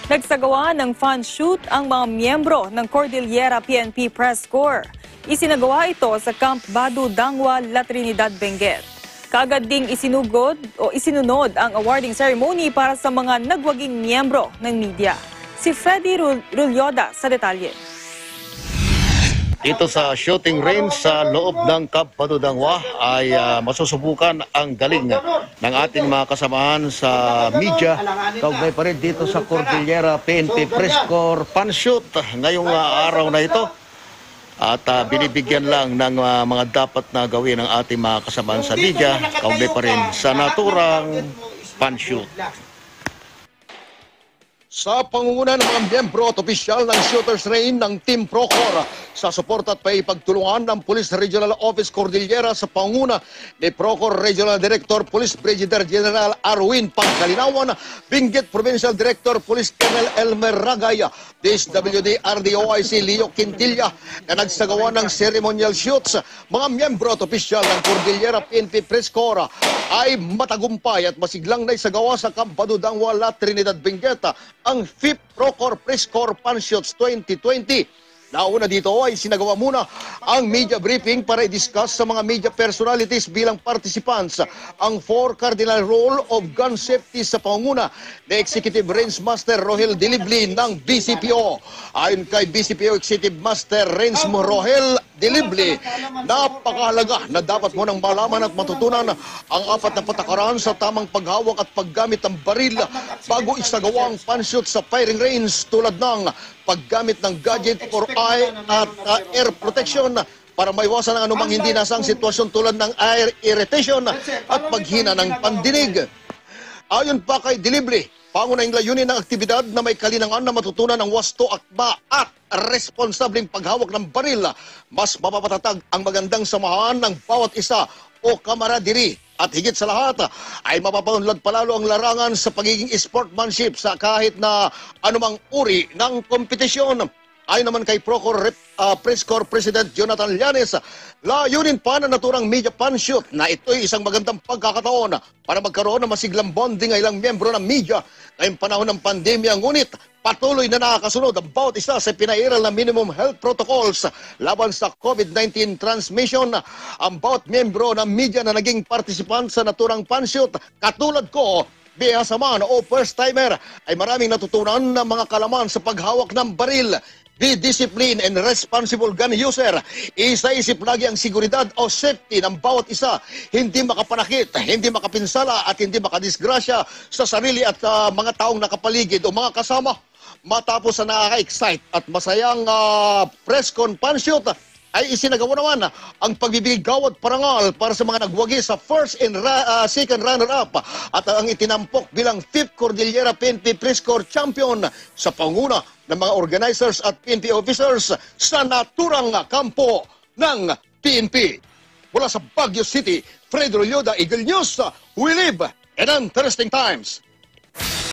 Nagsagawa ng fan shoot ang mga miyembro ng Cordillera PNP Press Corps. Isinagawa ito sa Camp Badu Dangwa, La Trinidad, Benguet. Kaagad ding isinunod ang awarding ceremony para sa mga nagwaging miyembro ng media. Si Freddy Rulyoda sa detalye. Dito sa shooting range sa loob ng Camp Badu Dangwa ay masusubukan ang galing ng ating mga kasamahan sa media. Kaugnay pa rin dito sa Cordillera PNP Press Corps fan shoot ngayong araw na ito. At binibigyan lang ng mga dapat na gawin ng ating mga kasamahan sa media. Kaugnay pa rin sa naturang fan shoot. Sa pangunguna ng mga miyembro at opisyal ng Shooters Reign ng Team Procor sa suporta at paipagtulungan ng Police Regional Office Cordillera sa pangunguna ni Procor Regional Director Police Brigadier General Arwin Pangkalinawan, Benguet Provincial Director Police Colonel Elmer Ragaya, DSWD RDOIC Leo Quintilla na nagsagawa ng ceremonial shoots. Mga miyembro at opisyal ng Cordillera PNP Press Corps ay matagumpay at masiglang naisagawa sa Camp Badu Dangwa, La Trinidad, Benguet ang 5th Procor Press Corps Fan Shoots 2020. Nauna dito ay sinagawa muna ang media briefing para i-discuss sa mga media personalities bilang participants ang 4 cardinal rule of gun safety sa pangunguna ni Executive Range Master Rohel Dilibli ng BCPO. Ayon kay BCPO Executive Master Range Rohel Dilibli, napakahalaga na dapat mo nang malaman at matutunan ang 4 na patakaran sa tamang paghawak at paggamit ng baril bago isagawa ang fan shoot sa firing range tulad ng paggamit ng gadget for eye at air protection para maiwasan ang anumang hindi nasang sitwasyon tulad ng air irritation at paghina ng pandinig. Ayon pa kay Dilibli, pangunahing layunin ng aktibidad na may kalinangan na matutunan ng wasto, akma at responsableng paghawak ng baril. Mas mapapatatag ang magandang samahan ng bawat isa o kamaradiri. At higit sa lahat ay mapapaunlad palalo ang larangan sa pagiging sportsmanship sa kahit na anumang uri ng kompetisyon. Ayon naman kay Procor Press Corps President Jonathan Llanes, layunin pa na naturang media fan shoot na ito'y isang magandang pagkakataon para magkaroon ng masiglang bonding ng ilang miyembro ng media ngayong panahon ng pandemya. Ngunit patuloy na nakakasunod ang bawat isa sa pinairal na minimum health protocols laban sa COVID-19 transmission. Ang bawat miyembro ng media na naging participant sa naturang fan shoot, katulad ko, bihasa man o first timer, ay maraming natutunan ng mga kalaman sa paghawak ng baril. Be disciplined and responsible gun user. Isa-isip lagi ang seguridad o safety ng bawat isa. Hindi makapanakit, hindi makapinsala at hindi makadisgrasya sa sarili at mga taong nakapaligid o mga kasama. Matapos na nakaka-excite at masayang press con fan shoot, ay isinagawa naman ang pagbibigay gawad parangal para sa mga nagwagi sa first and second runner-up at ang itinampok bilang 5th Cordillera PNP Press Corps Champion sa panguna ng mga organizers at PNP officers sa naturang kampo ng PNP. Mula sa Baguio City, Fred Rulyoda, Eagle News, we live in interesting times.